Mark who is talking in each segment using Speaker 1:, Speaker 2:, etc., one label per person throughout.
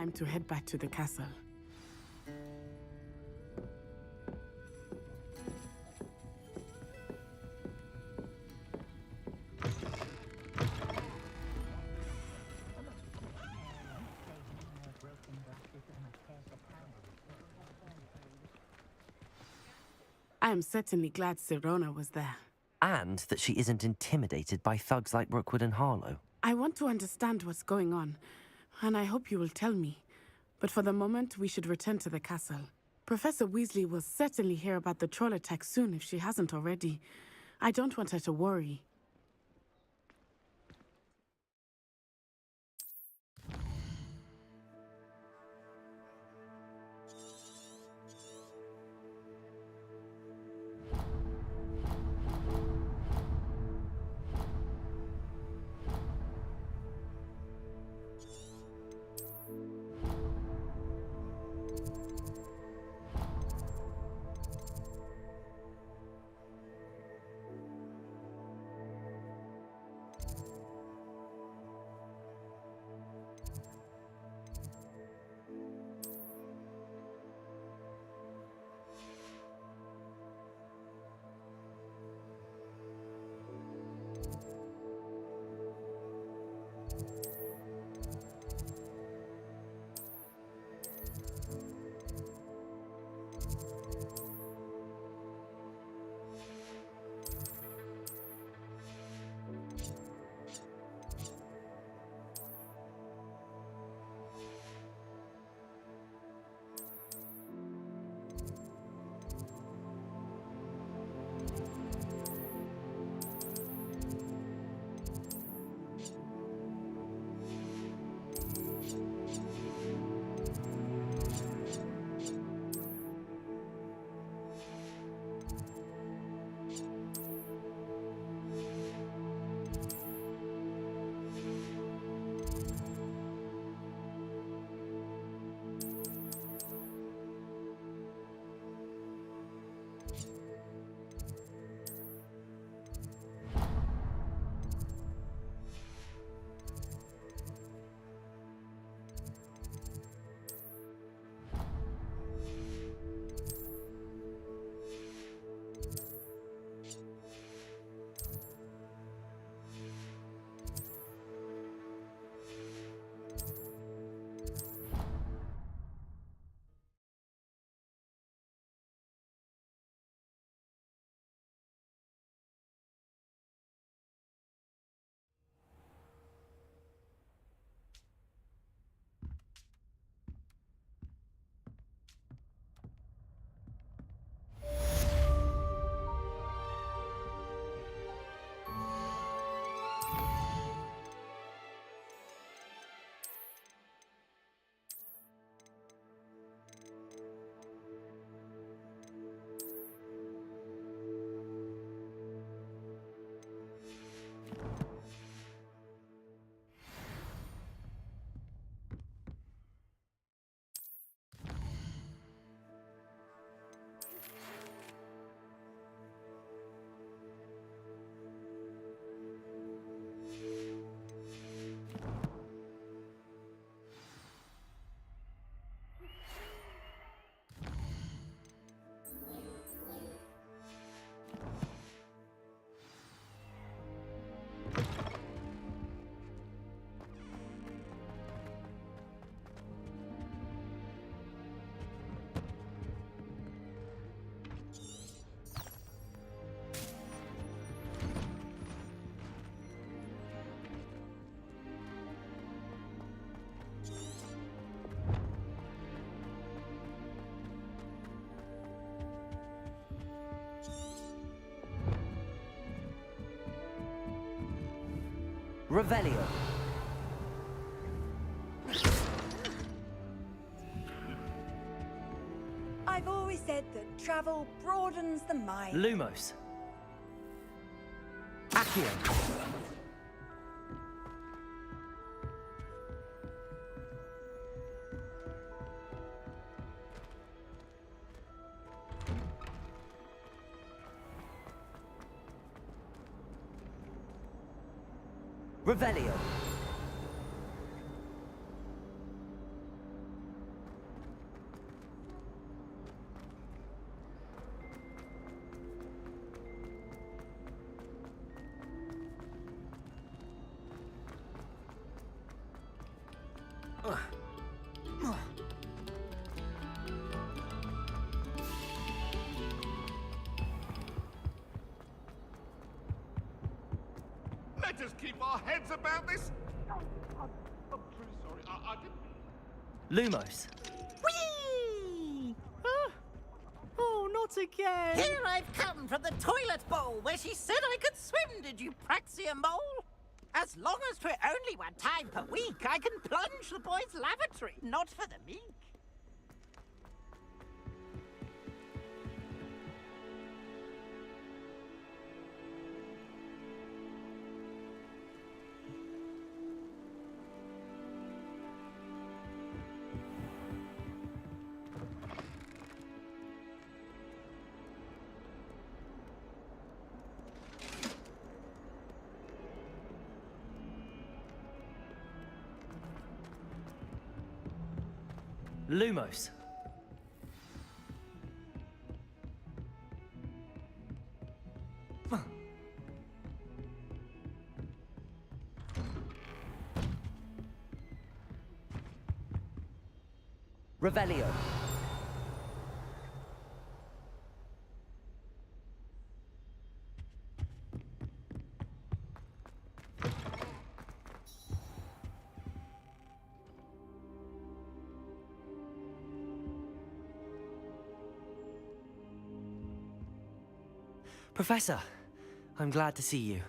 Speaker 1: time to head back to the castle. I am certainly glad Sirona was there.
Speaker 2: And that she isn't intimidated by thugs like Rookwood and Harlow.
Speaker 1: I want to understand what's going on, and I hope you will tell me. But for the moment, we should return to the castle. Professor Weasley will certainly hear about the troll attack soon if she hasn't already. I don't want her to worry.
Speaker 2: Revelio.
Speaker 3: I've always said that travel broadens the mind.
Speaker 2: Lumos. Accio. Revelio.
Speaker 4: Let us keep our heads about this. I'm truly sorry. I didn't...
Speaker 2: Lumos.
Speaker 5: Whee! Huh? Oh, not again!
Speaker 6: Here I've come from the toilet bowl where she said I could swim, did you praxia mole? As long as 'twere only one time per week, I can plunge the boys' lavatory, not for the meek.
Speaker 2: Lumos. Revelio. Professor, I'm glad to see you.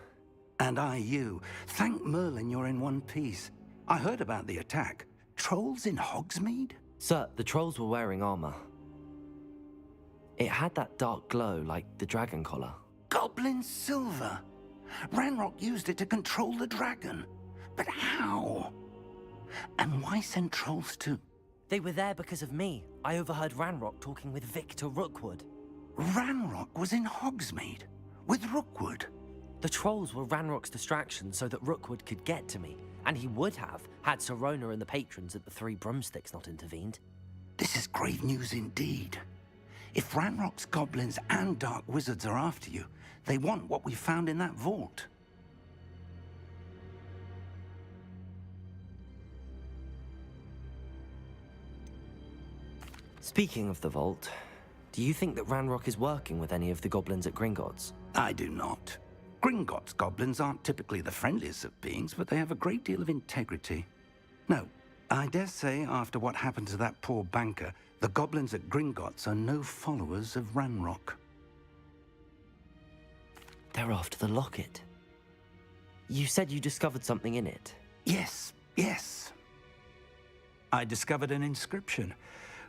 Speaker 7: And I you. Thank Merlin you're in one piece. I heard about the attack. Trolls in Hogsmeade?
Speaker 2: Sir, the trolls were wearing armor. It had that dark glow like the dragon collar.
Speaker 7: Goblin silver. Ranrock used it to control the dragon. But how? And why send trolls to...
Speaker 2: They were there because of me. I overheard Ranrock talking with Victor Rookwood.
Speaker 7: Ranrock was in Hogsmeade with Rookwood.
Speaker 2: The trolls were Ranrock's distraction so that Rookwood could get to me, and he would have had Sirona and the patrons at the Three Broomsticks not intervened.
Speaker 7: This is grave news indeed. If Ranrock's goblins and dark wizards are after you, they want what we found in that vault.
Speaker 2: Speaking of the vault, do you think that Ranrock is working with any of the goblins at Gringotts?
Speaker 7: I do not. Gringotts goblins aren't typically the friendliest of beings, but they have a great deal of integrity. No, I dare say after what happened to that poor banker, the goblins at Gringotts are no followers of Ranrock.
Speaker 2: They're after the locket. You said you discovered something in it.
Speaker 7: Yes, yes. I discovered an inscription.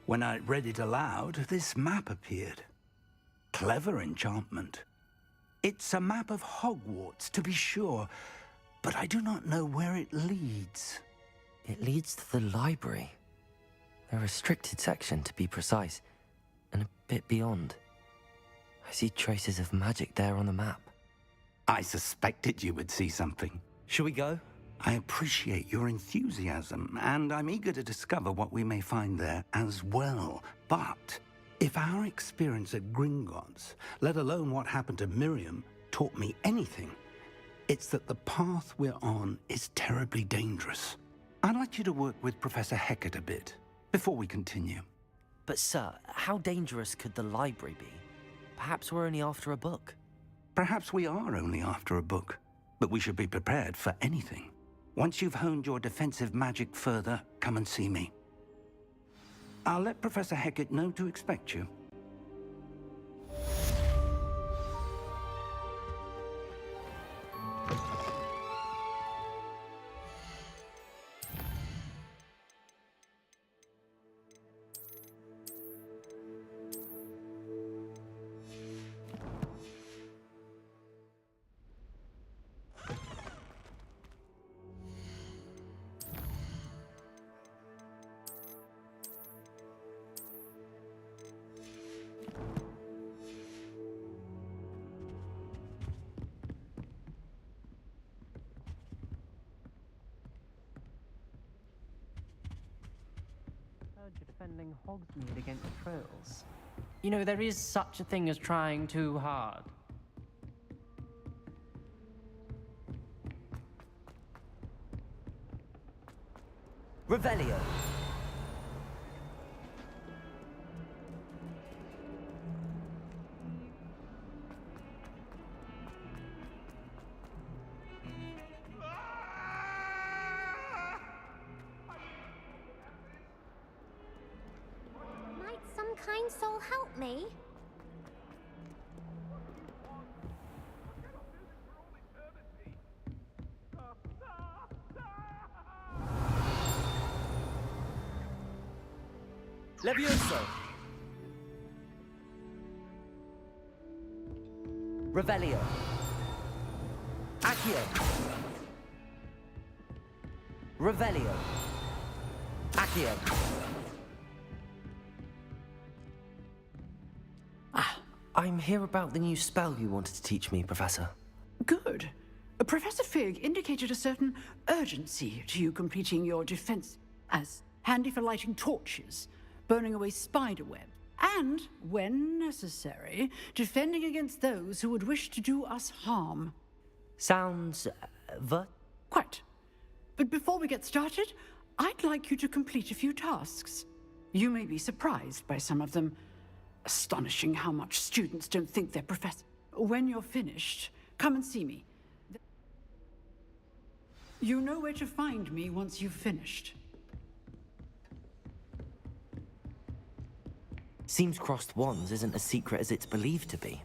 Speaker 7: When I read it aloud, this map appeared. Clever enchantment. It's a map of Hogwarts, to be sure, but I do not know where it leads.
Speaker 2: It leads to the library. A restricted section, to be precise, and a bit beyond. I see traces of magic there on the map.
Speaker 7: I suspected you would see something.
Speaker 2: Shall we go?
Speaker 7: I appreciate your enthusiasm, and I'm eager to discover what we may find there as well. But if our experience at Gringotts, let alone what happened to Miriam, taught me anything, it's that the path we're on is terribly dangerous. I'd like you to work with Professor Hecat a bit before we continue.
Speaker 2: But sir, how dangerous could the library be? Perhaps we're only after a book.
Speaker 7: Perhaps we are only after a book, but we should be prepared for anything. Once you've honed your defensive magic further, come and see me. I'll let Professor Hecat know to expect you.
Speaker 5: You're defending Hogsmeade against trolls. You know, there is such a thing as trying too hard.
Speaker 2: Revelio.
Speaker 8: soul help me?
Speaker 2: Levioso! Revelio! Accio! Revelio! Accio! I'm here about the new spell you wanted to teach me, Professor.
Speaker 9: Good. Professor Fig indicated a certain urgency to you completing your defense as handy for lighting torches, burning away spiderweb, and, when necessary, defending against those who would wish to do us harm.
Speaker 2: Sounds...
Speaker 9: Quite. But before we get started, I'd like you to complete a few tasks. You may be surprised by some of them. Astonishing how much students don't think they're professor. When you're finished, come and see me. You know where to find me once you've finished.
Speaker 2: Seems crossed wands isn't as secret as it's believed to be.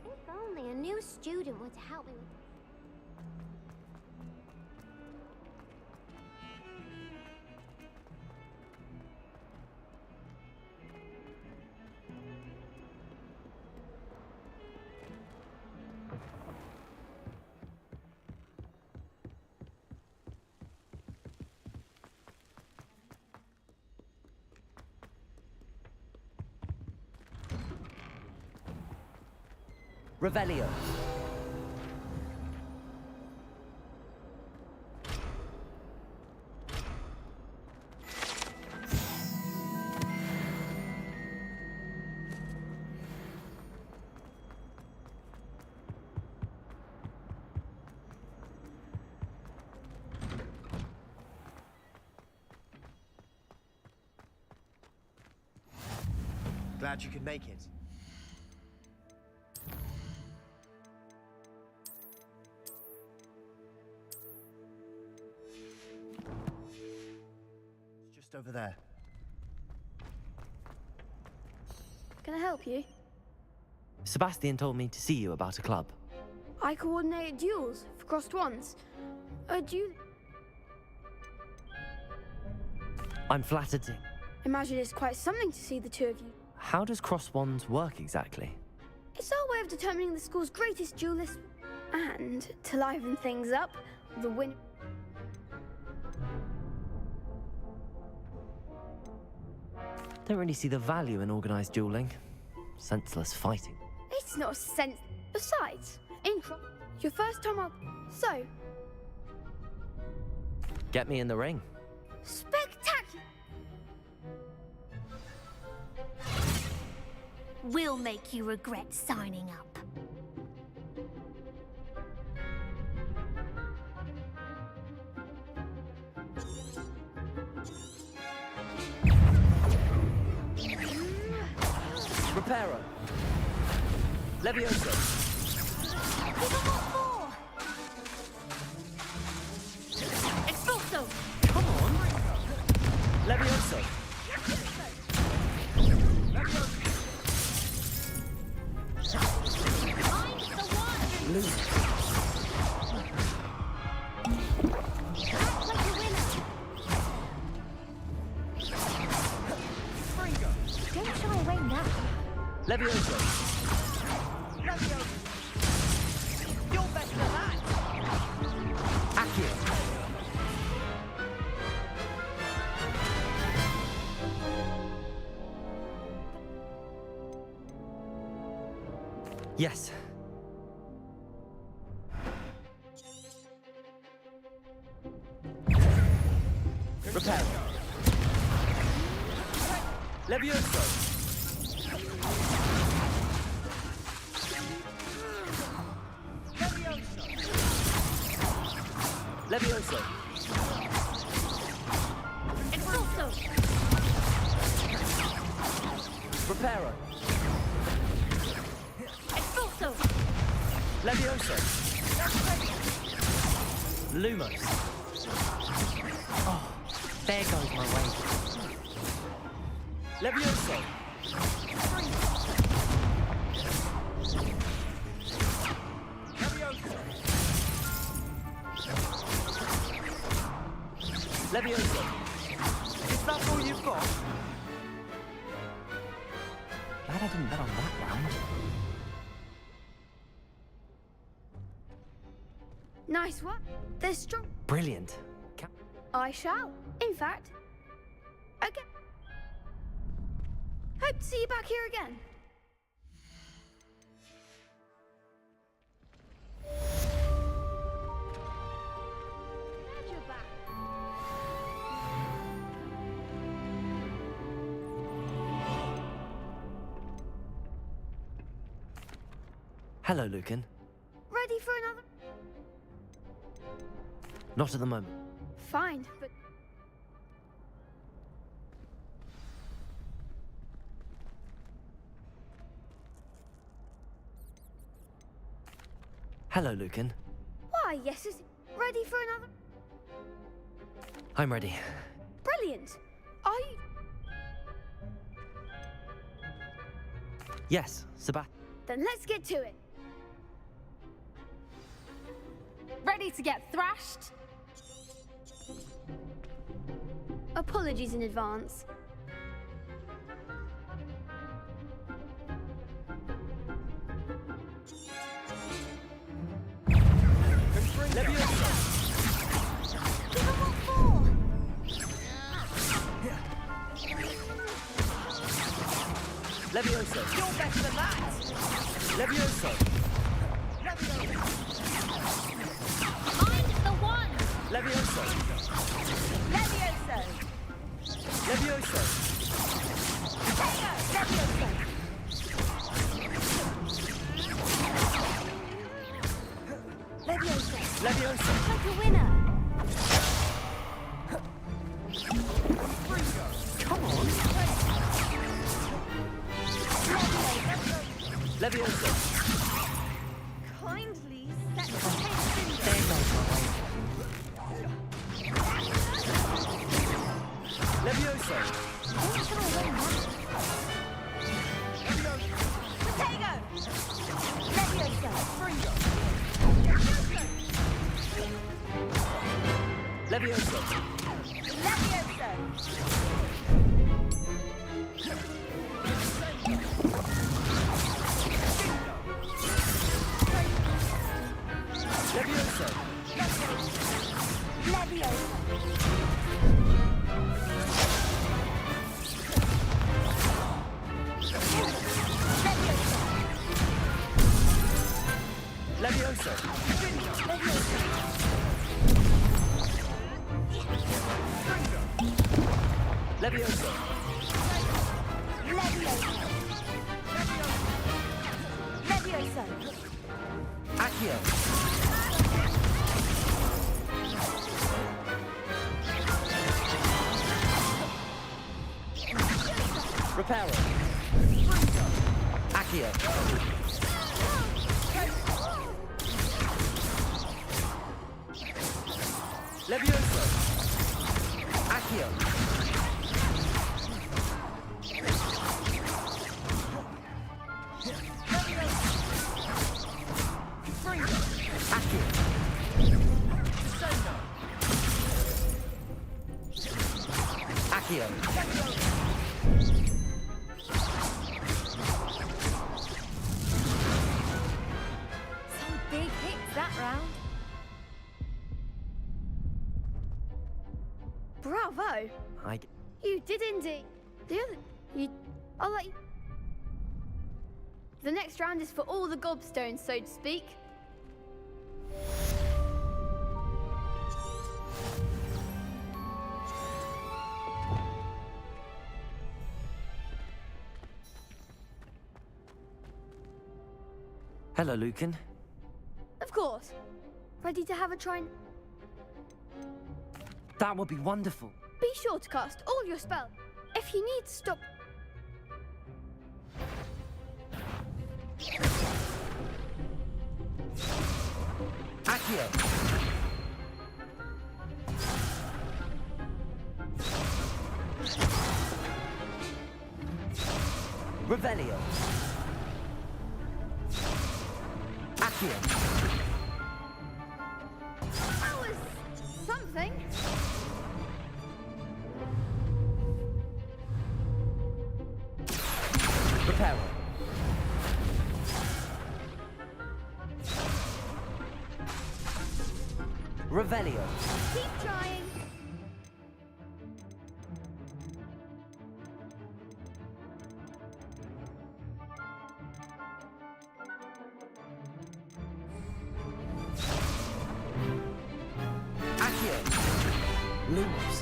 Speaker 8: If only a new student would help me with this.
Speaker 2: Revelio.
Speaker 10: Glad you could make it. Just over there.
Speaker 11: Can I help you?
Speaker 2: Sebastian told me to see you about a club.
Speaker 11: I coordinate duels for crossed wands. Do you
Speaker 2: I'm flattered to...
Speaker 11: imagine it's quite something to see the two of you?
Speaker 2: How does cross wands work exactly?
Speaker 11: It's our way of determining the school's greatest duelist. And, to liven things up, the winner...
Speaker 2: Don't really see the value in organized dueling. Senseless fighting.
Speaker 11: It's not sense. Besides, your first time up. So,
Speaker 2: Get me in the ring.
Speaker 11: spectacular!
Speaker 8: We'll make you regret signing up.
Speaker 2: Reparo. Levioso.
Speaker 8: Give 'em what for! Expulso!
Speaker 2: Come on. Levioso.
Speaker 8: I'm the one!
Speaker 2: Lose.
Speaker 8: Act like a winner! Don't shy away now.
Speaker 2: Levioso.
Speaker 6: You're better than that!
Speaker 2: Accio. Yes. Repair. Levioso. Levioso.
Speaker 8: Expulso!
Speaker 2: Reparo.
Speaker 8: Expulso!
Speaker 2: Levioso. Lumos.
Speaker 5: There goes my way.
Speaker 10: Levioso! Levioso! Is that all you've got?
Speaker 5: Glad I didn't bet on that round.
Speaker 11: Nice one. They're strong.
Speaker 2: Brilliant.
Speaker 11: I shall. In fact, okay. Hope to see you back here again. Glad you're back.
Speaker 2: Hello, Lucan.
Speaker 11: Ready for another?
Speaker 2: Not at the moment.
Speaker 11: Fine, but
Speaker 2: Hello, Lucan.
Speaker 11: why, yes, is ready for another?
Speaker 2: I'm ready.
Speaker 11: Brilliant. Are you?
Speaker 2: Yes, Sebastian.
Speaker 11: Then let's get to it.
Speaker 8: Ready to get thrashed?
Speaker 11: Apologies in advance.
Speaker 10: Levioso!
Speaker 11: Give them what for?
Speaker 10: Levioso!
Speaker 6: You're better than that!
Speaker 10: Levioso!
Speaker 8: Mind the one!
Speaker 10: Levioso!
Speaker 6: Levioso!
Speaker 10: Levioso!
Speaker 6: Levioso! Levioso!
Speaker 10: Levioso!
Speaker 8: Like a winner!
Speaker 10: Come on! Levioso!
Speaker 11: Kindly set the pace.
Speaker 5: There goes my way.
Speaker 10: Levioso!
Speaker 8: Don't shy away now.
Speaker 6: Potato! Levioso!
Speaker 10: Levioso!
Speaker 6: Levioso!
Speaker 10: Levioso!
Speaker 6: Levioso!
Speaker 10: Levioso! Levioso!
Speaker 6: Levioso!
Speaker 10: Accio! Reparo! Accio! Levioso! Accio! Accio!
Speaker 8: Some big hits that round.
Speaker 11: Bravo! You did indeed. The other, I'll let you. The next round is for all the gobstones, so to speak.
Speaker 2: Hello, Lucan.
Speaker 11: Of course. Ready to have a try?
Speaker 2: That would be wonderful.
Speaker 11: Be sure to cast all your spells. If you need to stop.
Speaker 10: Accio!
Speaker 2: Revelio. Accio.
Speaker 11: That was something.
Speaker 2: Reparo. Revelio.
Speaker 11: Keep trying.
Speaker 2: Accio. Lumos.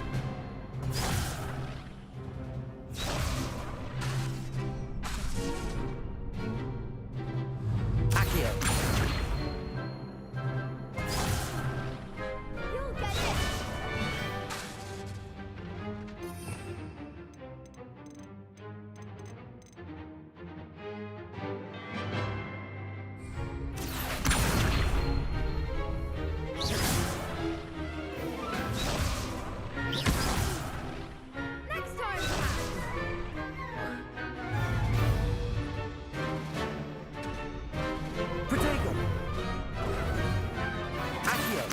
Speaker 2: Accio.
Speaker 11: You'll get it. Next time,
Speaker 2: Protego. Accio.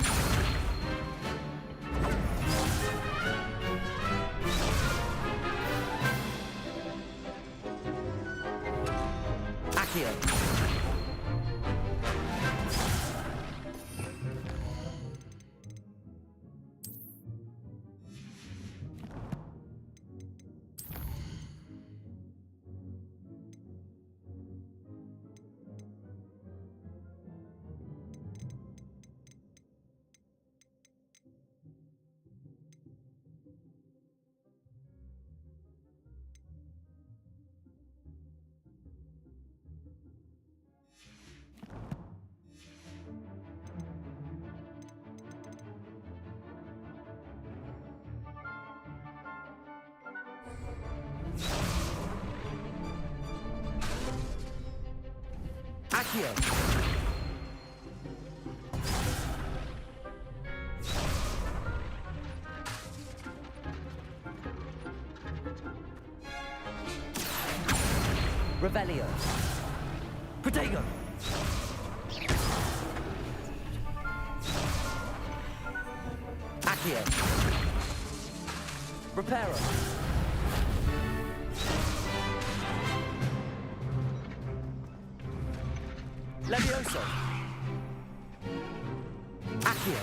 Speaker 2: Accio. Accio. Revelio. Protego. Accio. Reparo. Levioso. Accio.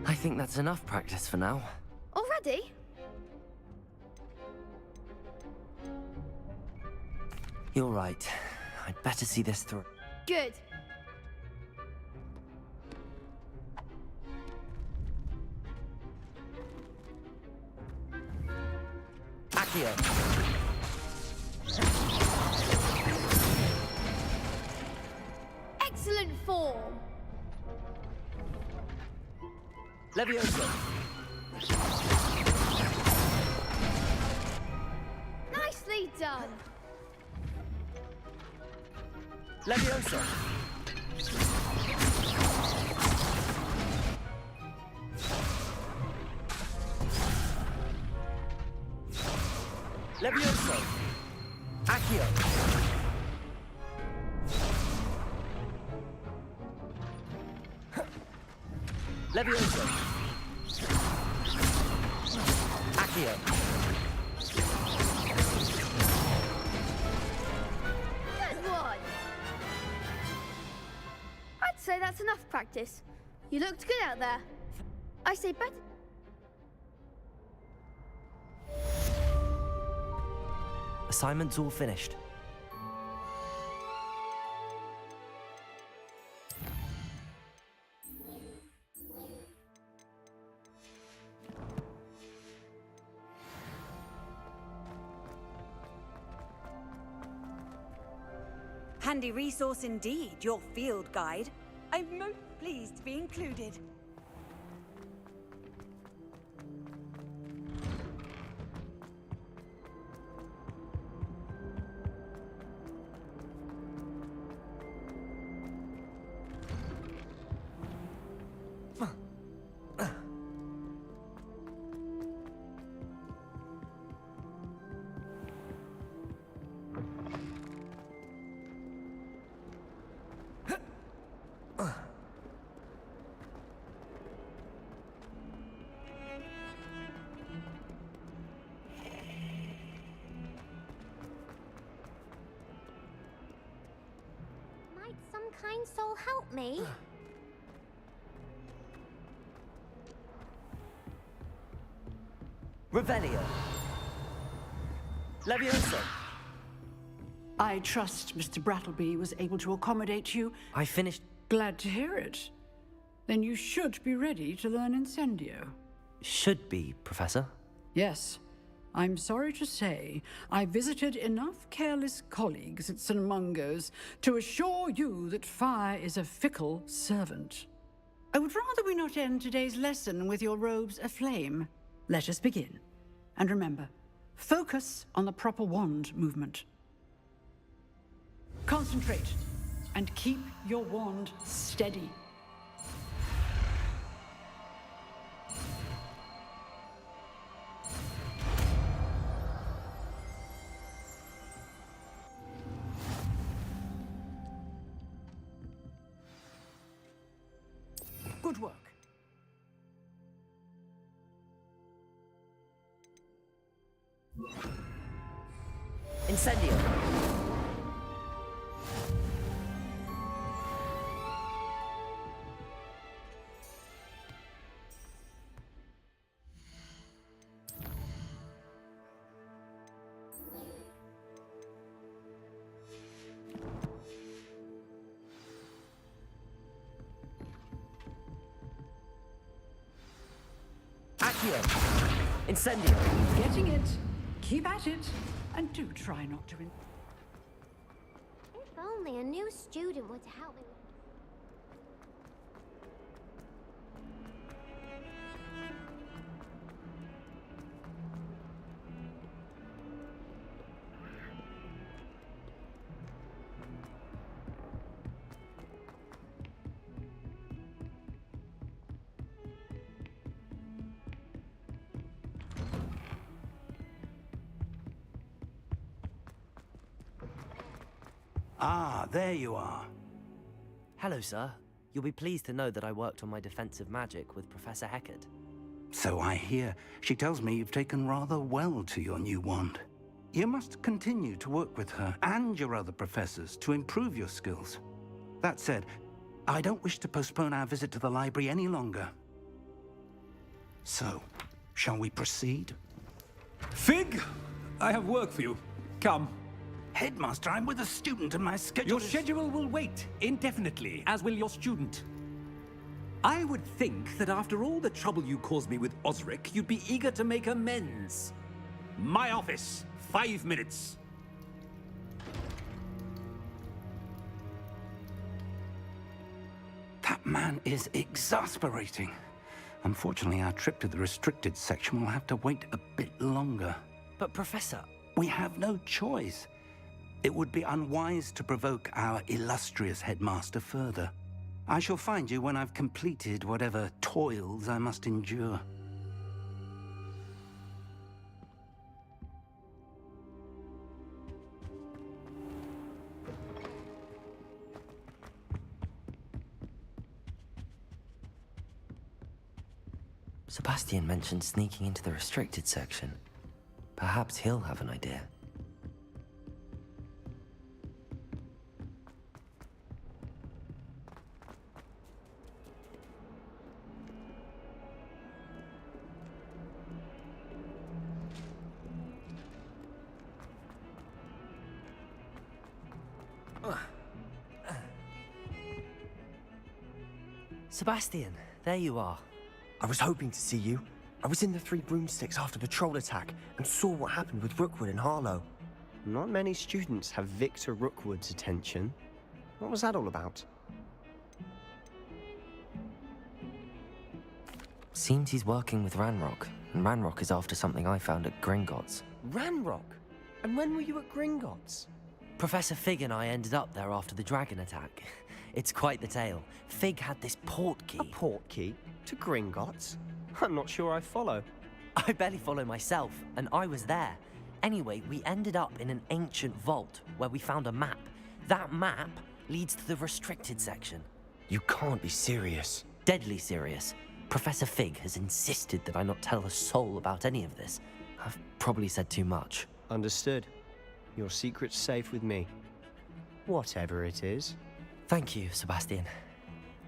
Speaker 2: I think that's enough practice for now.
Speaker 11: Already?
Speaker 2: You're right. I'd better see this through.
Speaker 11: Good.
Speaker 2: Accio.
Speaker 11: Excellent form.
Speaker 2: Levioso.
Speaker 11: Nicely done.
Speaker 2: Levioso. Levioso. Accio. Levioso. Accio.
Speaker 11: Good one. I'd say that's enough practice. You looked good out there. I say better.
Speaker 2: Assignment's all finished.
Speaker 3: Handy resource indeed, your field guide. I'm most pleased to be included.
Speaker 8: Divine Soul help me?
Speaker 2: Revelio. Levioso.
Speaker 9: I trust Mr. Brattleby was able to accommodate you.
Speaker 2: I finished...
Speaker 9: Glad to hear it. Then you should be ready to learn Incendio.
Speaker 2: Should be, Professor.
Speaker 9: Yes. I'm sorry to say, I visited enough careless colleagues at St. Mungo's to assure you that fire is a fickle servant. I would rather we not end today's lesson with your robes aflame. Let us begin. And remember, focus on the proper wand movement. Concentrate, and keep your wand steady. Good work.
Speaker 2: Incendio. Accio. Incendio.
Speaker 9: Getting it. Keep at it. And do try not to...
Speaker 8: If only a new student would help me.
Speaker 7: Ah, there you are.
Speaker 2: Hello, sir. You'll be pleased to know that I worked on my defensive magic with Professor Hecat.
Speaker 7: So I hear. She tells me you've taken rather well to your new wand. You must continue to work with her and your other professors to improve your skills. That said, I don't wish to postpone our visit to the library any longer. So, shall we proceed?
Speaker 12: Fig, I have work for you. Come.
Speaker 7: Headmaster, I'm with a student and my schedule
Speaker 12: Your schedule will wait indefinitely, as will your student. I would think that after all the trouble you caused me with Osric, you'd be eager to make amends. My office, 5 minutes.
Speaker 7: That man is exasperating. Unfortunately, our trip to the restricted section will have to wait a bit longer.
Speaker 2: But, Professor...
Speaker 7: We have no choice. It would be unwise to provoke our illustrious headmaster further. I shall find you when I've completed whatever toils I must endure.
Speaker 2: Sebastian mentioned sneaking into the restricted section. Perhaps he'll have an idea. Sebastian, there you are.
Speaker 10: I was hoping to see you. I was in the Three Broomsticks after the troll attack and saw what happened with Rookwood and Harlow.
Speaker 13: Not many students have Victor Rookwood's attention. What was that all about?
Speaker 2: Seems he's working with Ranrock, and Ranrock is after something I found at Gringotts.
Speaker 13: Ranrock? And when were you at Gringotts?
Speaker 2: Professor Fig and I ended up there after the dragon attack. It's quite the tale. Fig had this port key.
Speaker 13: A port key? To Gringotts? I'm not sure I follow.
Speaker 2: I barely follow myself, and I was there. Anyway, we ended up in an ancient vault where we found a map. That map leads to the restricted section.
Speaker 10: You can't be serious.
Speaker 2: Deadly serious. Professor Fig has insisted that I not tell a soul about any of this. I've probably said too much.
Speaker 13: Understood. Your secret's safe with me. Whatever it is.
Speaker 2: Thank you, Sebastian.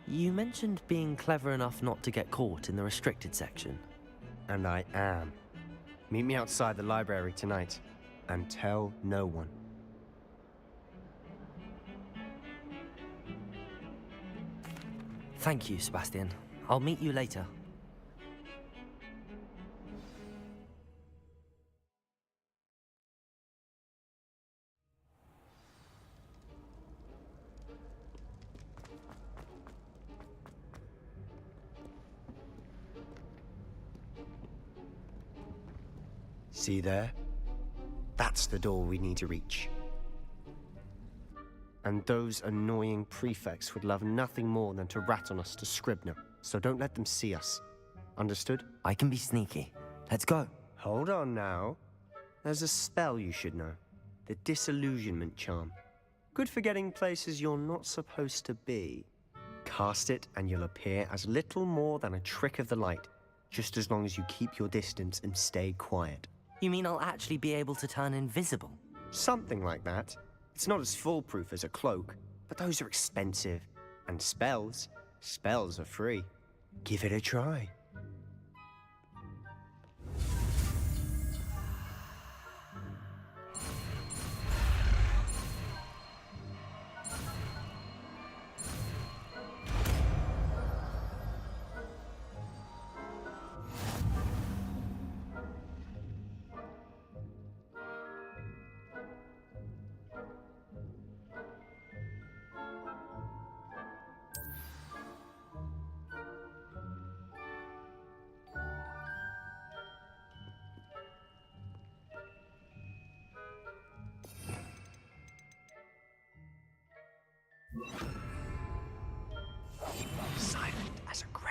Speaker 2: You mentioned being clever enough not to get caught in the restricted section.
Speaker 13: And I am. Meet me outside the library tonight, and tell no one.
Speaker 2: Thank you, Sebastian. I'll meet you later.
Speaker 13: See there? That's the door we need to reach. And those annoying prefects would love nothing more than to rat on us to Scribner, so don't let them see us. Understood?
Speaker 2: I can be sneaky. Let's go.
Speaker 13: Hold on now. There's a spell you should know. The Disillusionment Charm. Good for getting places you're not supposed to be. Cast it and you'll appear as little more than a trick of the light, just as long as you keep your distance and stay quiet.
Speaker 2: You mean I'll actually be able to turn invisible?
Speaker 13: Something like that. It's not as foolproof as a cloak, but those are expensive. And spells are free. Give it a try.
Speaker 10: Silent as a grave.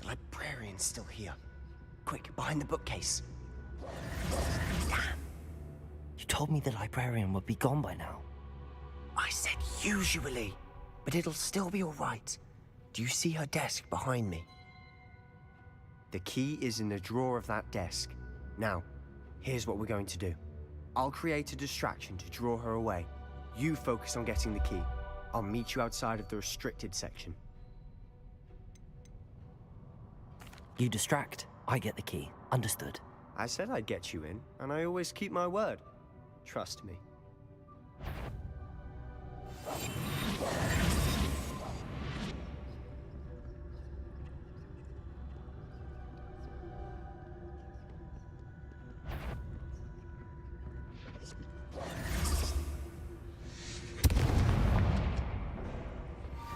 Speaker 10: The librarian's still here. Quick, behind the bookcase.
Speaker 2: Damn. You told me the librarian would be gone by now.
Speaker 10: I said usually, but it'll still be all right. Do you see her desk behind me?
Speaker 13: The key is in the drawer of that desk. Now, here's what we're going to do. I'll create a distraction to draw her away. You focus on getting the key. I'll meet you outside of the restricted section.
Speaker 2: You distract, I get the key. Understood.
Speaker 13: I said I'd get you in, and I always keep my word. Trust me.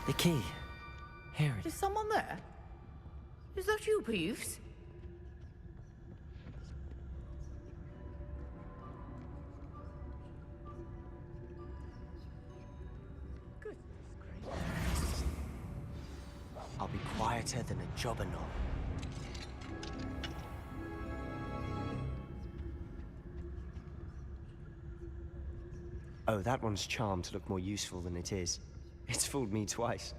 Speaker 2: The key. Here it
Speaker 6: Is
Speaker 2: is.
Speaker 6: someone there? Is that you, Peeves?
Speaker 10: I'll be quieter than a jobber knob.
Speaker 13: Oh, that one's charmed to look more useful than it is. It's fooled me twice.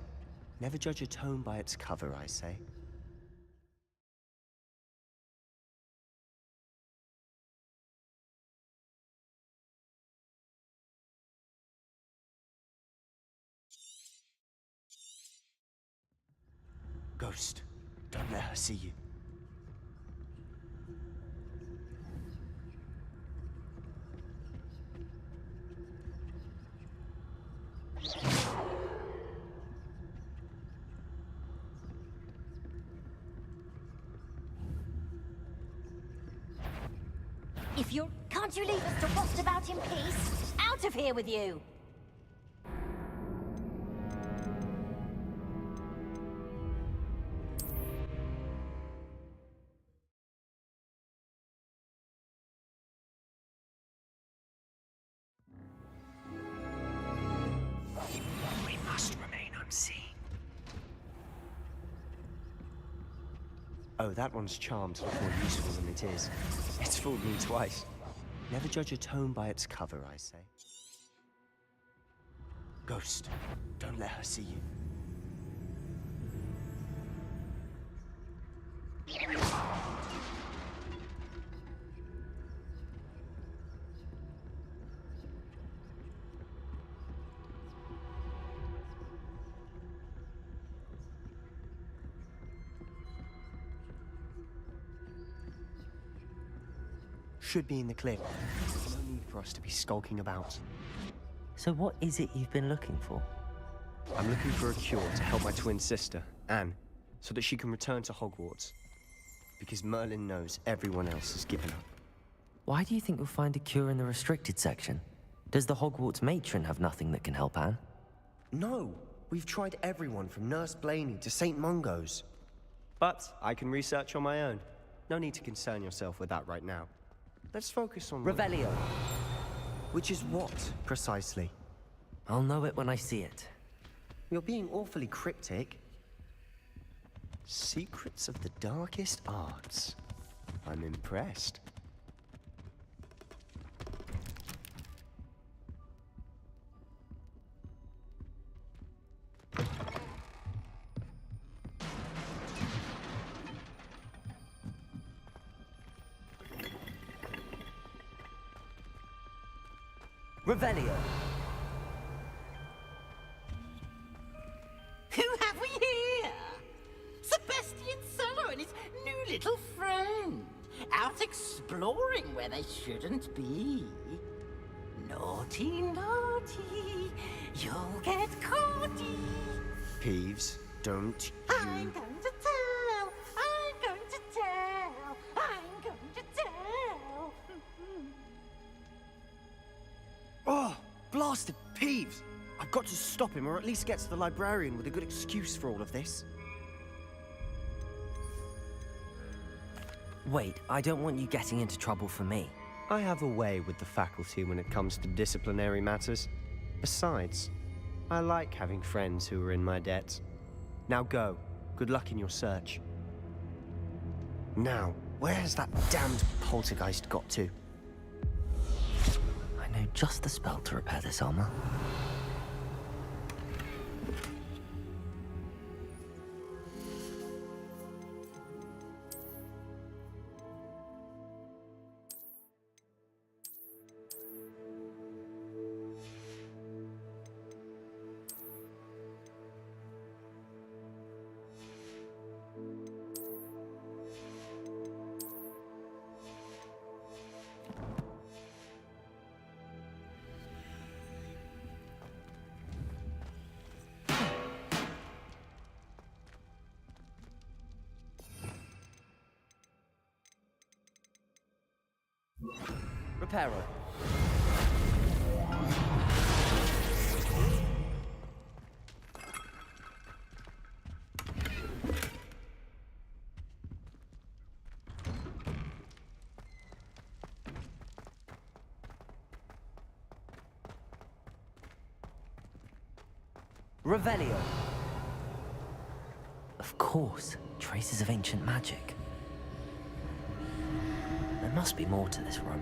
Speaker 13: Never judge a tome by its cover, I say. Ghost, don't let her see you.
Speaker 14: If you're... Can't you leave us to rot about in peace? Out of here with you!
Speaker 13: We must remain unseen. Oh, that one's charmed to look more useful than it is. It's fooled me twice. Never judge a tome by its cover, I say. Ghost, don't let her see you. Should be in the clear. No need for us to be skulking about.
Speaker 2: So what is it you've been looking for?
Speaker 13: I'm looking for a cure to help my twin sister, Anne, so that she can return to Hogwarts. Because Merlin knows everyone else has given up.
Speaker 2: Why do you think you'll find a cure in the restricted section? Does the Hogwarts matron have nothing that can help Anne?
Speaker 10: No, we've tried everyone from Nurse Blainey to St. Mungo's.
Speaker 13: But I can research on my own. No need to concern yourself with that right now. Let's focus on...
Speaker 2: Revelio.
Speaker 10: Which is what, precisely?
Speaker 2: I'll know it when I see it.
Speaker 10: You're being awfully cryptic.
Speaker 13: Secrets of the darkest arts. I'm impressed.
Speaker 2: Revelio.
Speaker 6: Who have we here? Sebastian Sallow and his new little friend. Out exploring where they shouldn't be. Naughty, naughty, you'll get caughty.
Speaker 13: Peeves, don't
Speaker 6: I'm going to tell, I'm going to tell, I'm going to tell.
Speaker 10: Oh, blasted Peeves! I've got to stop him, or at least get to the librarian with a good excuse for all of this.
Speaker 2: Wait, I don't want you getting into trouble for me.
Speaker 13: I have a way with the faculty when it comes to disciplinary matters. Besides, I like having friends who are in my debt. Now go. Good luck in your search.
Speaker 10: Now, where has that damned poltergeist got to?
Speaker 2: I know just the spell to repair this armor. Reparo. Revelio. Of course, traces of ancient magic. There must be more to this room.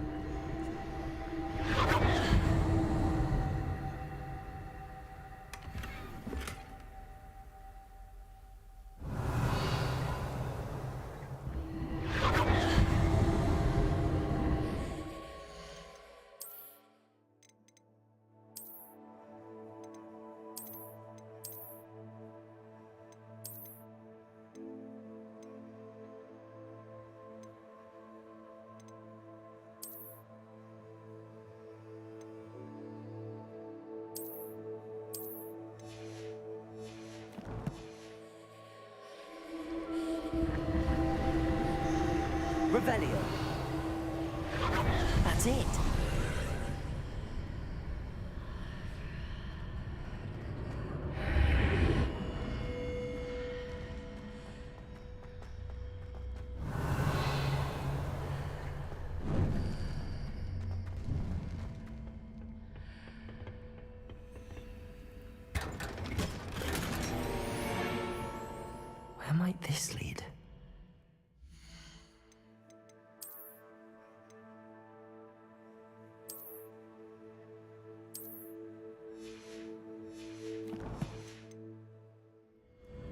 Speaker 2: Revelio. That's it. Where might this lead?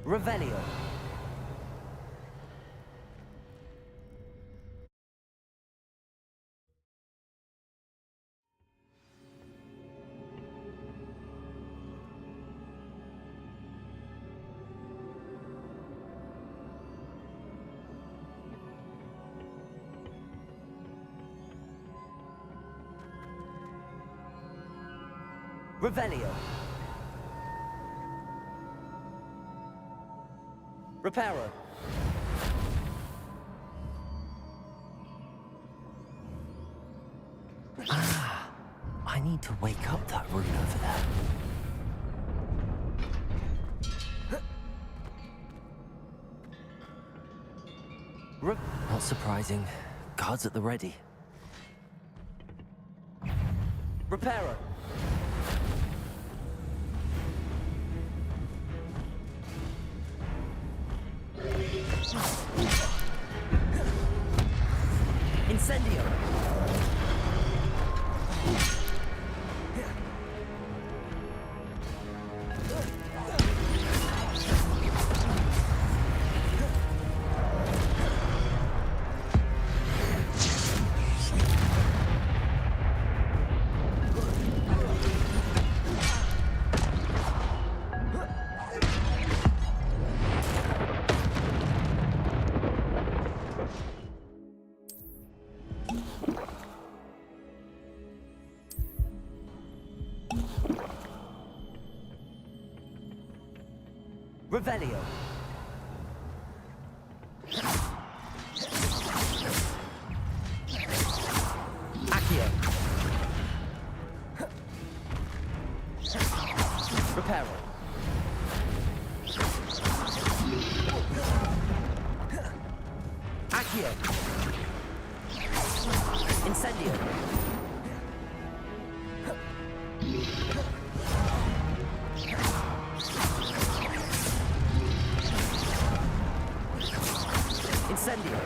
Speaker 2: Revelio. Revelio. Reparo. Ah, I need to wake up that rune over there. Not surprising. Guards at the ready. Reparo. Incendio. Revelio. Accio. Reparo. Accio. Incendio. Incendio.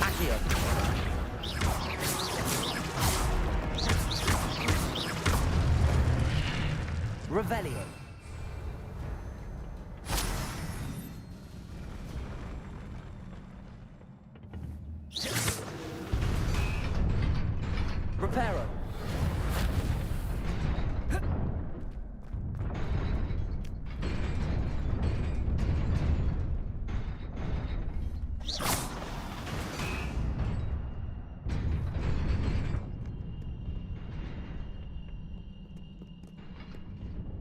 Speaker 2: Accio. Revelio. Reparo.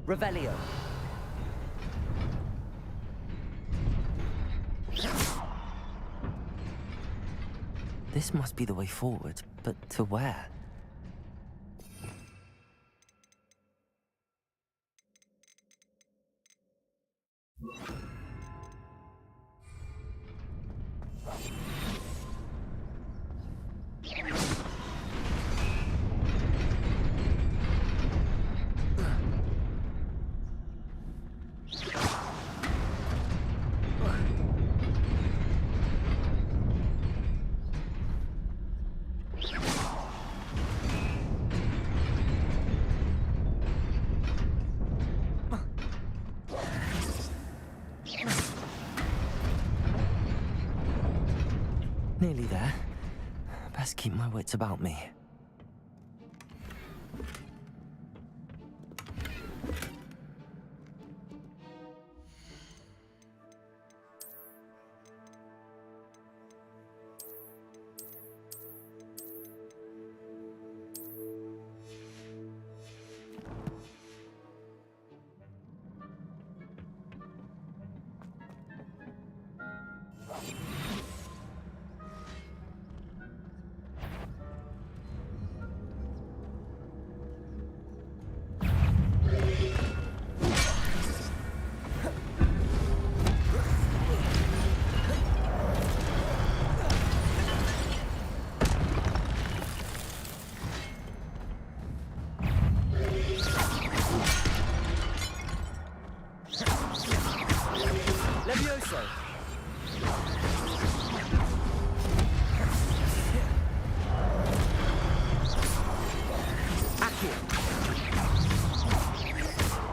Speaker 2: Revelio. This must be the way forward, but to where? Nearly there. Best keep my wits about me.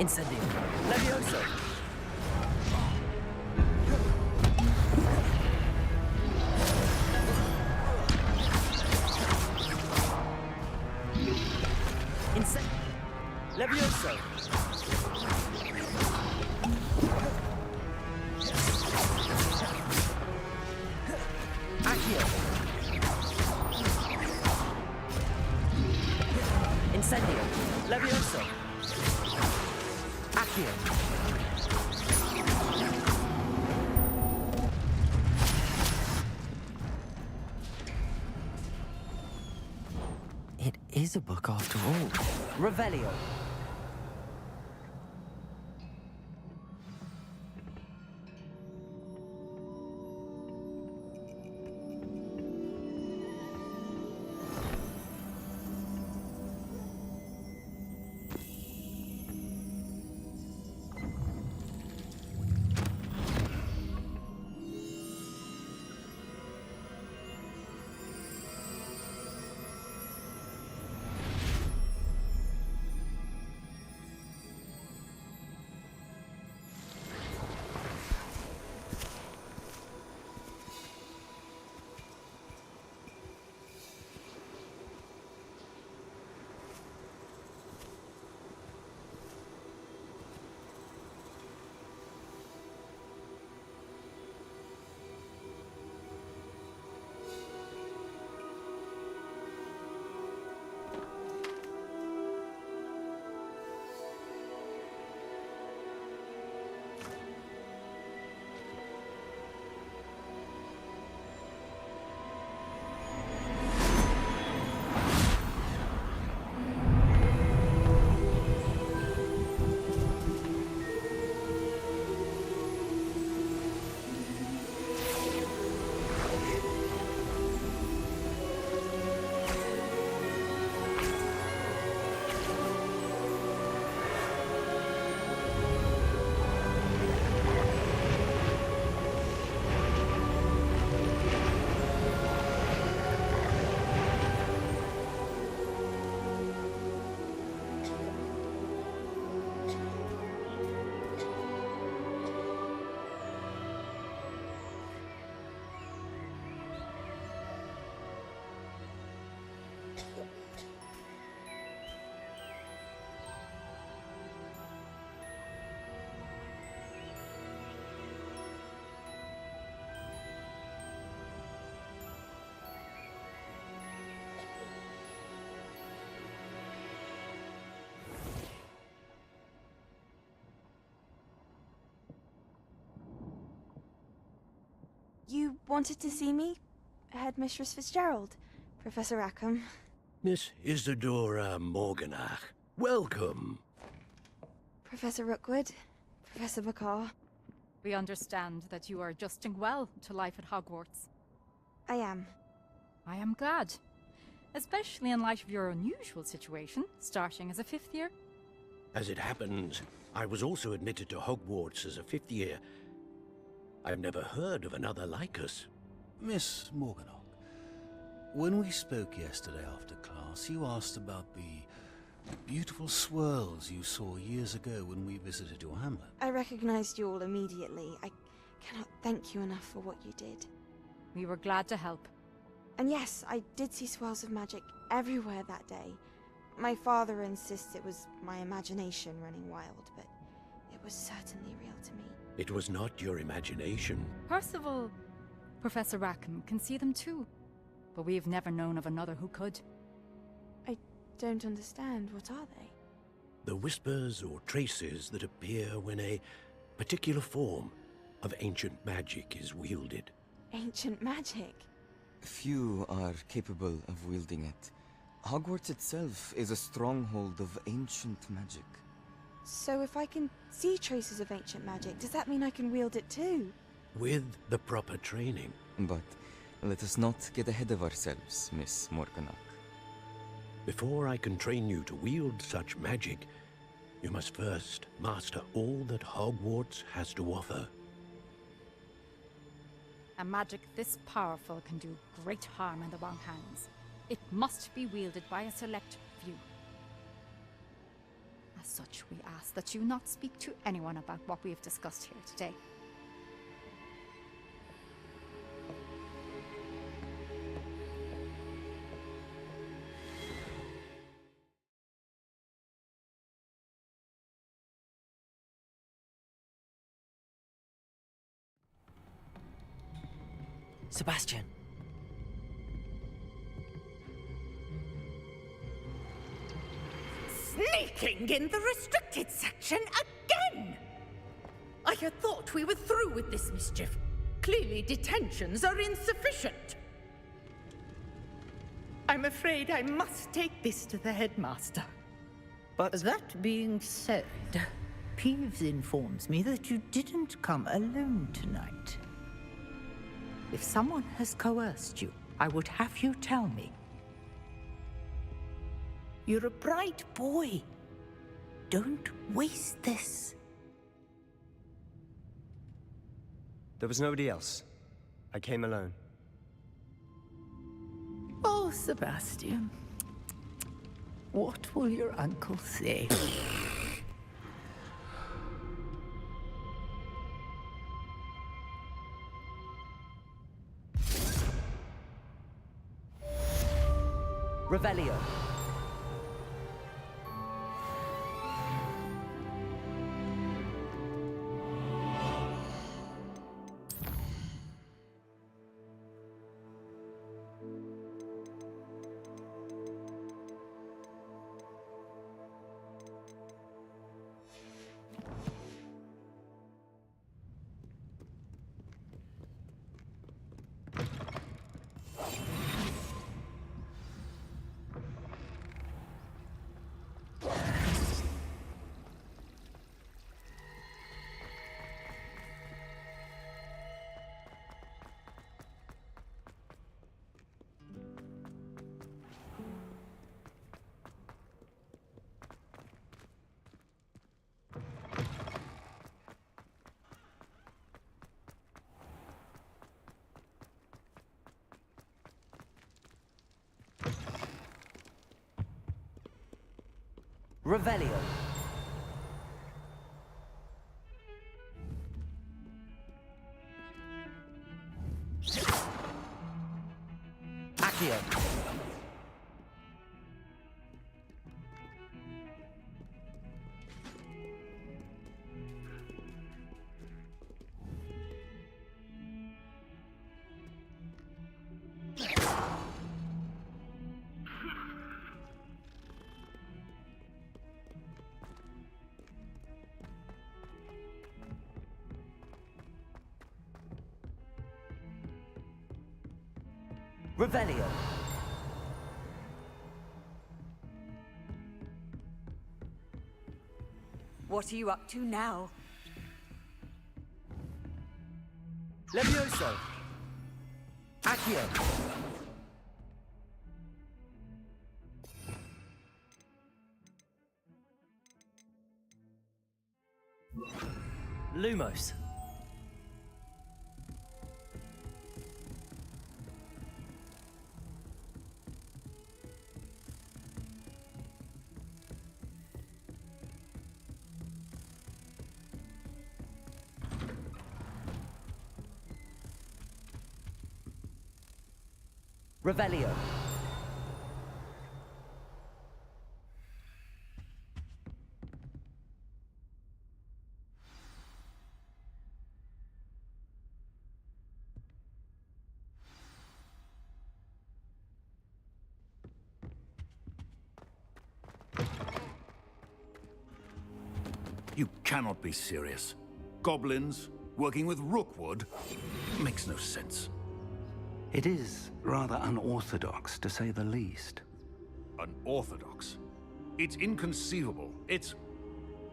Speaker 2: Incendio. Levioso. Levioso. Accio. Incendio. Levioso. Accio. It is a book after all. Revelio.
Speaker 15: You wanted to see me? Headmistress Fitzgerald, Professor Rackham.
Speaker 16: Miss Isadora Morganach, welcome.
Speaker 15: Professor Rookwood, Professor 𝒂𝒂.
Speaker 17: We understand that you are adjusting well to life at Hogwarts.
Speaker 15: I am.
Speaker 17: I am glad. Especially in light of your unusual situation, starting as a 5th year.
Speaker 16: As it happens, I was also admitted to Hogwarts as a 5th year. I've never heard of another like us.
Speaker 18: Miss Morganach, when we spoke yesterday after class, you asked about the beautiful swirls you saw years ago when we visited your hamlet.
Speaker 15: I recognized you all immediately. I cannot thank you enough for what you did.
Speaker 17: We were glad to help.
Speaker 15: And yes, I did see swirls of magic everywhere that day. My father insists it was my imagination running wild, but it was certainly real to me.
Speaker 16: It was not your imagination.
Speaker 17: Percival, Professor Rackham can see them too, but we've never known of another who could.
Speaker 15: I don't understand. What are they?
Speaker 16: The whispers or traces that appear when a particular form of ancient magic is wielded.
Speaker 15: Ancient magic?
Speaker 19: Few are capable of wielding it. Hogwarts itself is a stronghold of ancient magic.
Speaker 15: So if I can see traces of ancient magic, does that mean I can wield it too?
Speaker 16: With the proper training.
Speaker 19: But let us not get ahead of ourselves, Miss Morganach.
Speaker 16: Before I can train you to wield such magic, you must first master all that Hogwarts has to offer.
Speaker 17: A magic this powerful can do great harm in the wrong hands. It must be wielded by a select few. As such, we ask that you not speak to anyone about what we have discussed here today.
Speaker 2: Sebastian.
Speaker 20: Sneaking in the restricted section again! I had thought we were through with this mischief. Clearly detentions are insufficient. I'm afraid I must take this to the headmaster.
Speaker 6: But that being said, Peeves informs me that you didn't come alone tonight. If someone has coerced you, I would have you tell me. You're a bright boy. Don't waste this.
Speaker 13: There was nobody else. I came alone.
Speaker 6: Oh, Sebastian. What will your uncle say?
Speaker 2: Revelio. Revelio. Accio. Revelio.
Speaker 3: What are you up to now?
Speaker 2: Levioso. Accio. Lumos. Revelio.
Speaker 4: You cannot be serious. Goblins working with Rookwood makes no sense.
Speaker 7: It is rather unorthodox, to say the least.
Speaker 4: Unorthodox? It's inconceivable. It's...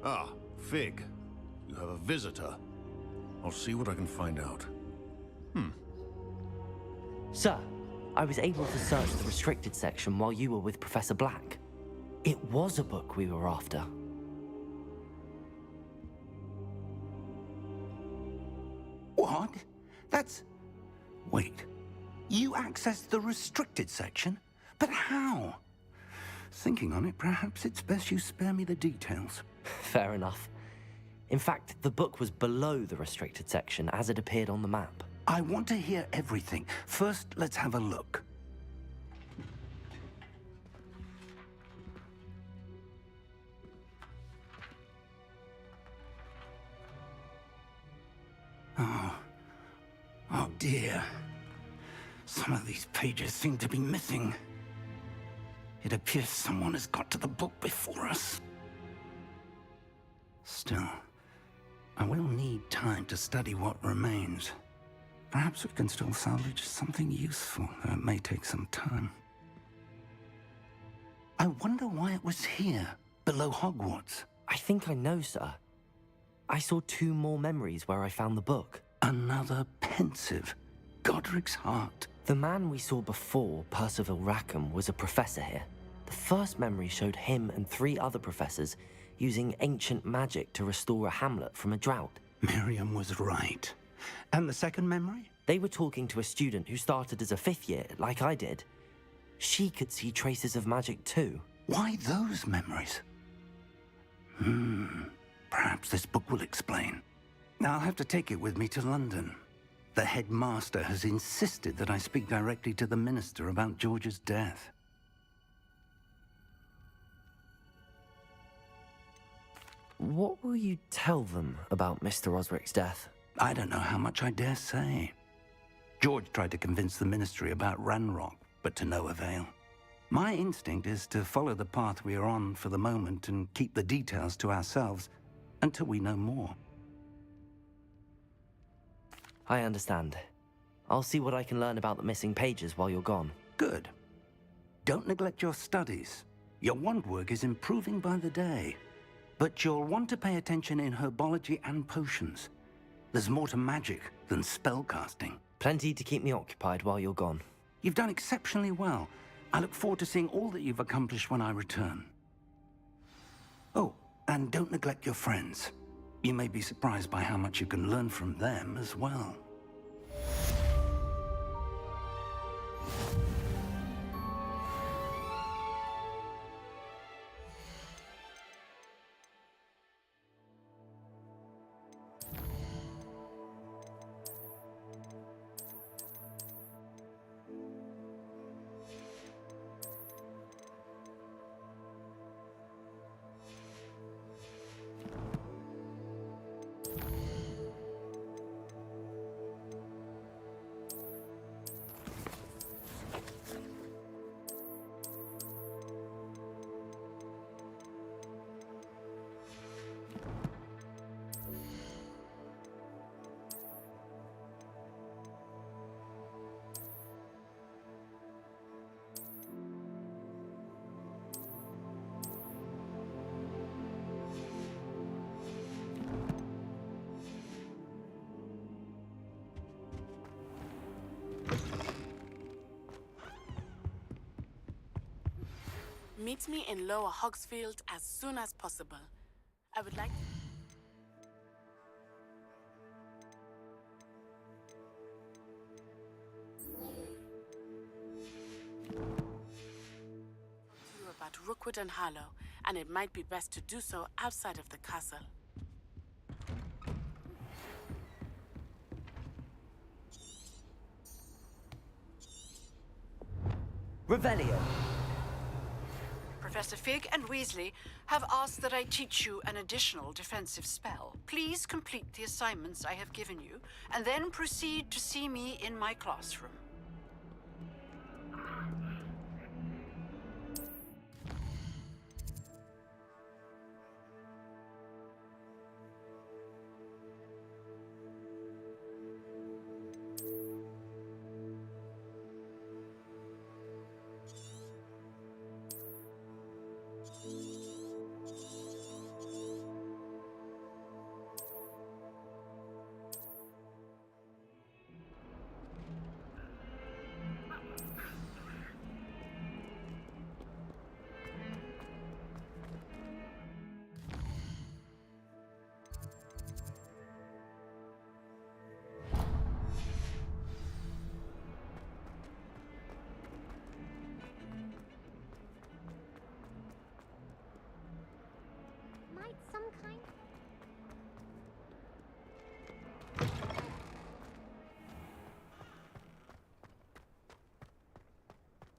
Speaker 4: Ah, Fig. You have a visitor. I'll see what I can find out.
Speaker 2: Sir, I was able to search the restricted section while you were with Professor Black. It was a book we were after.
Speaker 7: What? That's... Wait. You accessed the restricted section? But how? Thinking on it, perhaps it's best you spare me the details.
Speaker 2: Fair enough. In fact, the book was below the restricted section as it appeared on the map.
Speaker 7: I want to hear everything. First, let's have a look. Oh dear. Some of these pages seem to be missing. It appears someone has got to the book before us. Still, I will need time to study what remains. Perhaps we can still salvage something useful, though it may take some time. I wonder why it was here, below Hogwarts.
Speaker 2: I think I know, sir. I saw 2 more memories where I found the book.
Speaker 7: Another pensive. Godric's heart.
Speaker 2: The man we saw before, Percival Rackham, was a professor here. The first memory showed him and 3 other professors using ancient magic to restore a hamlet from a drought.
Speaker 7: Miriam was right. And the second memory?
Speaker 2: They were talking to a student who started as a 5th year, like I did. She could see traces of magic too.
Speaker 7: Why those memories? Perhaps this book will explain. I'll have to take it with me to London. The headmaster has insisted that I speak directly to the minister about George's death.
Speaker 2: What will you tell them about Mr. Osric's death?
Speaker 7: I don't know how much I dare say. George tried to convince the ministry about Ranrock, but to no avail. My instinct is to follow the path we are on for the moment and keep the details to ourselves until we know more.
Speaker 2: I understand. I'll see what I can learn about the missing pages while you're gone.
Speaker 7: Good. Don't neglect your studies. Your wand work is improving by the day. But you'll want to pay attention in herbology and potions. There's more to magic than spellcasting.
Speaker 2: Plenty to keep me occupied while you're gone.
Speaker 7: You've done exceptionally well. I look forward to seeing all that you've accomplished when I return. Oh, and don't neglect your friends. You may be surprised by how much you can learn from them as well.
Speaker 1: Meet me in Lower Hogsfield as soon as possible. I would like to you about Rookwood and Harlow, and it might be best to do so outside of the castle.
Speaker 2: Revelio.
Speaker 9: Professor Fig and Weasley have asked that I teach you an additional defensive spell. Please complete the assignments I have given you, and then proceed to see me in my classroom.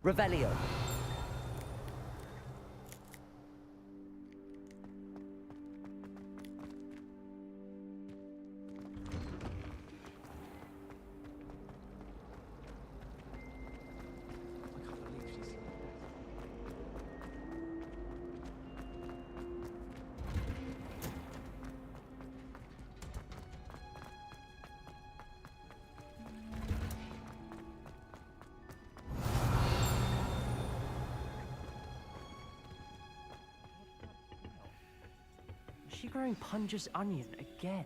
Speaker 2: Revelio.
Speaker 5: Is she growing Punja's onion again?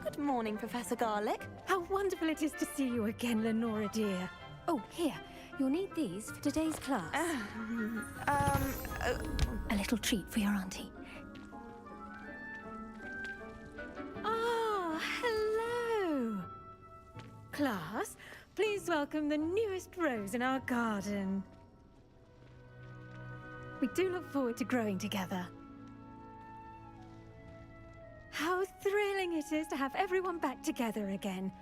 Speaker 21: Good morning, Professor Garlick.
Speaker 22: How wonderful it is to see you again, Lenora dear. Oh, here. You'll need these for today's class. A little treat for your auntie. Ah, hello. Class, please welcome the newest rose in our garden. We do look forward to growing together. How thrilling it is to have everyone back together again.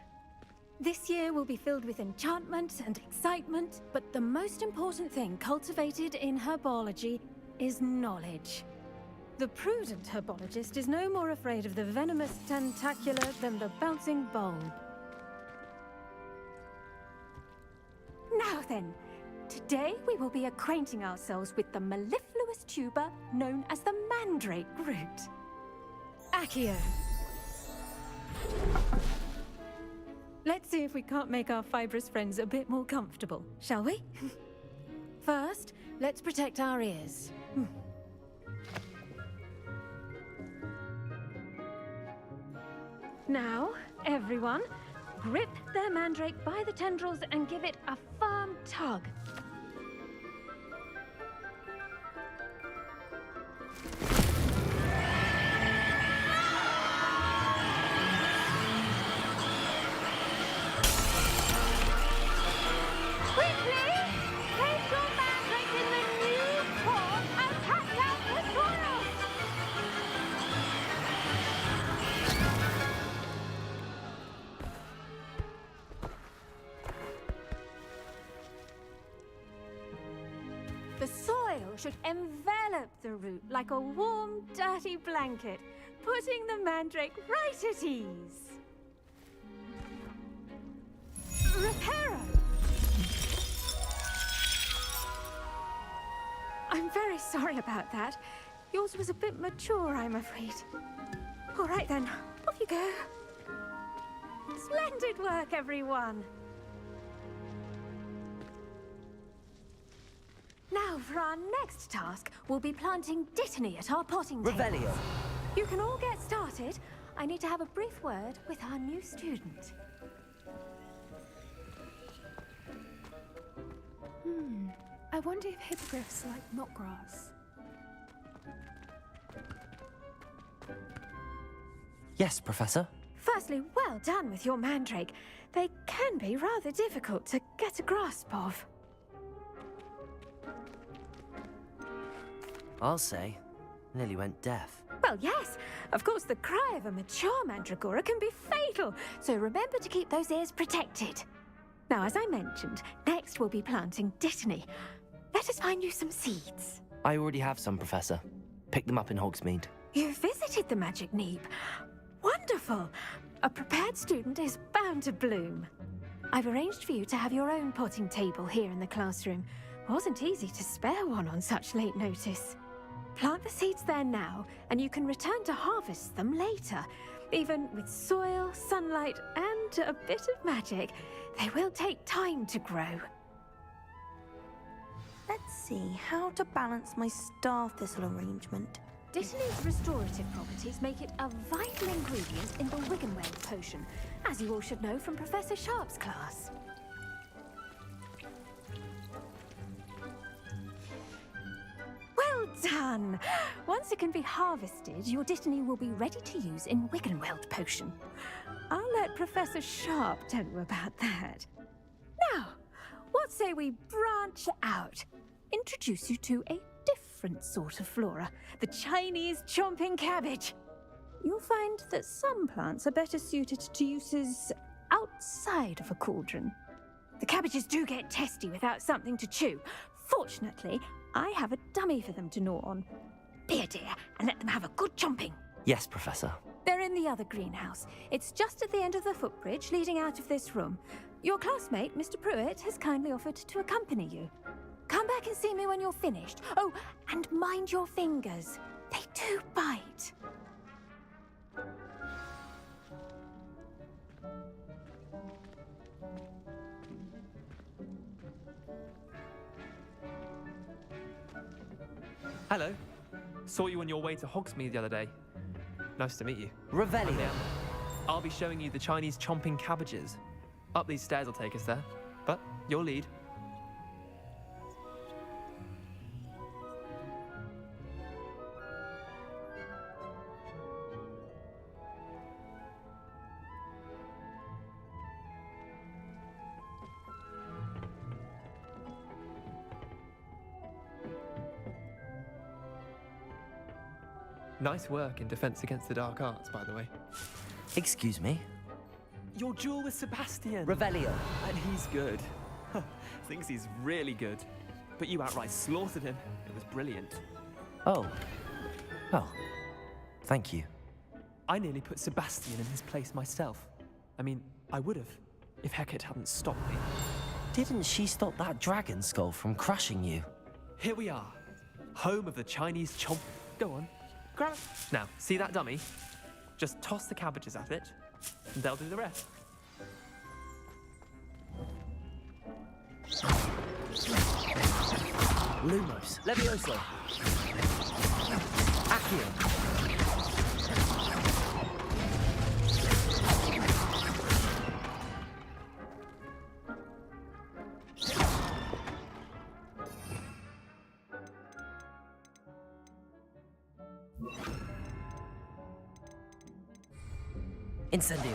Speaker 22: This year will be filled with enchantment and excitement, but the most important thing cultivated in herbology is knowledge. The prudent herbologist is no more afraid of the venomous tentacular than the bouncing bulb. Now then, today we will be acquainting ourselves with the mellifluous tuber known as the mandrake root. Accio. Let's see if we can't make our fibrous friends a bit more comfortable, shall we? First, let's protect our ears. Now, everyone, grip their mandrake by the tendrils and give it a firm tug. The soil should envelop the root like a warm, dirty blanket, putting the mandrake right at ease. Reparo! I'm very sorry about that. Yours was a bit mature, I'm afraid. All right then, off you go. Splendid work, everyone. Now, for our next task, we'll be planting dittany at our potting tables.
Speaker 2: Revelio.
Speaker 22: You can all get started. I need to have a brief word with our new student.
Speaker 8: I wonder if hippogriffs like knotgrass.
Speaker 2: Yes, Professor.
Speaker 22: Firstly, well done with your mandrake. They can be rather difficult to get a grasp of.
Speaker 2: I'll say. Nearly went deaf.
Speaker 22: Well, yes. Of course, the cry of a mature mandragora can be fatal, so remember to keep those ears protected. Now, as I mentioned, next we'll be planting dittany. Let us find you some seeds.
Speaker 2: I already have some, Professor. Picked them up in Hogsmeade.
Speaker 22: You visited the Magic Neep. Wonderful! A prepared student is bound to bloom. I've arranged for you to have your own potting table here in the classroom. Wasn't easy to spare one on such late notice. Plant the seeds there now, and you can return to harvest them later. Even with soil, sunlight, and a bit of magic, they will take time to grow.
Speaker 15: Let's see how to balance my star thistle arrangement.
Speaker 22: Dittany's restorative properties make it a vital ingredient in the 𝑳𝒊𝒂𝒆 potion, as you all should know from Professor Sharp's class. Well done! Once it can be harvested, your dittany will be ready to use in 𝑳𝒊𝒂𝒆 potion. I'll let Professor Sharp tell you about that. Now, what say we branch out? Introduce you to a different sort of flora, the Chinese chomping cabbage.
Speaker 11: you'll find that some plants are better suited to uses outside of a cauldron.
Speaker 22: The cabbages do get testy without something to chew. Fortunately, I have a dummy for them to gnaw on. Be a dear and let them have a good chomping.
Speaker 2: Yes, Professor.
Speaker 22: They're in the other greenhouse. It's just at the end of the footbridge leading out of this room. Your classmate, Mr. Pruitt, has kindly offered to accompany you. Come back and see me when you're finished. Oh, and mind your fingers. They do bite.
Speaker 12: Hello. Saw you on your way to Hogsmeade the other day. Nice to meet you.
Speaker 2: Revelio.
Speaker 12: I'll be showing you the Chinese chomping cabbages. Up these stairs will take us there, but your lead. Nice work in Defense Against the Dark Arts, by the way.
Speaker 2: Excuse me?
Speaker 12: Your duel with Sebastian!
Speaker 2: Revelio.
Speaker 12: And he's good. Thinks he's really good. But you outright slaughtered him. It was brilliant.
Speaker 2: Oh. Well, thank you.
Speaker 12: I nearly put Sebastian in his place myself. I mean, I would have, if Hecate hadn't stopped me.
Speaker 2: Didn't she stop that dragon skull from crushing you?
Speaker 12: Here we are. Home of the Chinese chomp. Go on. Grab it. Now, see that dummy? Just toss the cabbages at it, and they'll do the rest.
Speaker 2: Lumos. Levioso. Accio. Incendio.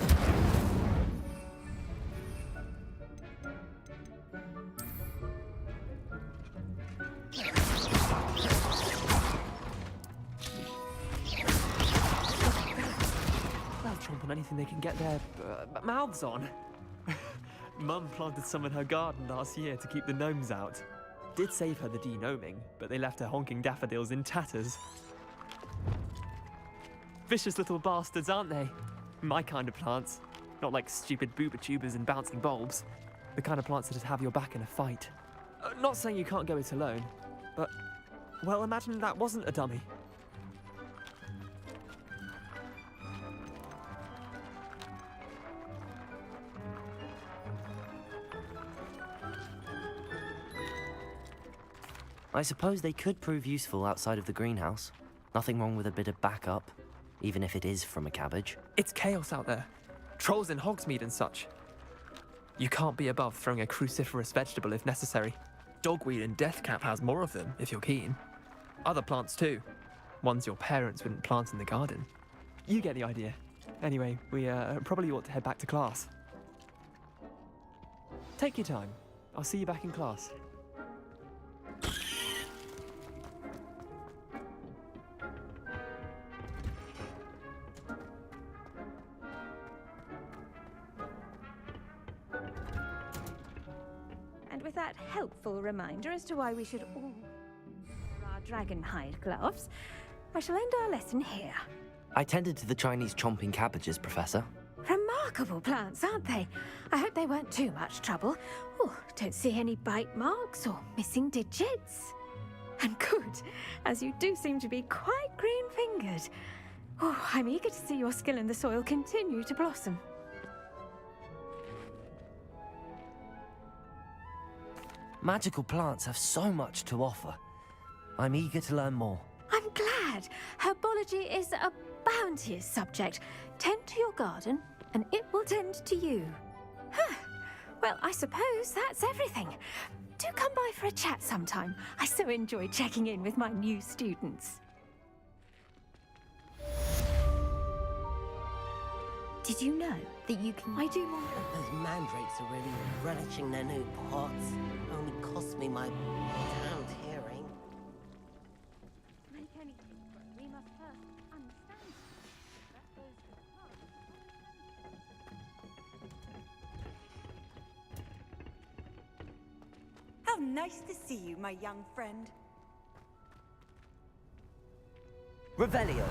Speaker 12: They'll chomp on anything they can get their mouths on. Mum planted some in her garden last year to keep the gnomes out. Did save her the de-gnoming, but they left her honking daffodils in tatters. Vicious little bastards, aren't they? My kind of plants. Not like stupid booba tubers and bouncing bulbs. The kind of plants that'd have your back in a fight. Not saying you can't go it alone, but, well, imagine that wasn't a dummy.
Speaker 2: I suppose they could prove useful outside of the greenhouse. Nothing wrong with a bit of backup, even if it is from a cabbage.
Speaker 12: It's chaos out there. Trolls in Hogsmeade and such. You can't be above throwing a cruciferous vegetable if necessary. Dogweed and deathcap has more of them, if you're keen. Other plants too. Ones your parents wouldn't plant in the garden. You get the idea. Anyway, we probably ought to head back to class. Take your time. I'll see you back in class.
Speaker 22: With that helpful reminder as to why we should all wear our dragon hide gloves, I shall end our lesson here.
Speaker 2: I tended to the Chinese chomping cabbages, Professor.
Speaker 22: Remarkable plants, aren't they? I hope they weren't too much trouble. Oh, don't see any bite marks or missing digits. And good, as you do seem to be quite green-fingered. Oh, I'm eager to see your skill in the soil continue to blossom.
Speaker 2: Magical plants have so much to offer. I'm eager to learn more.
Speaker 22: I'm glad. Herbology is a bounteous subject. Tend to your garden, and it will tend to you. Huh. Well, I suppose that's everything. Do come by for a chat sometime. I so enjoy checking in with my new students. Did you know that you can... I do wonder...
Speaker 6: Those mandrakes are really relishing their new pots. Only cost me my damned hearing.
Speaker 22: Make anything, but we must first understand.
Speaker 3: nice to see you, my young friend.
Speaker 2: Revelio.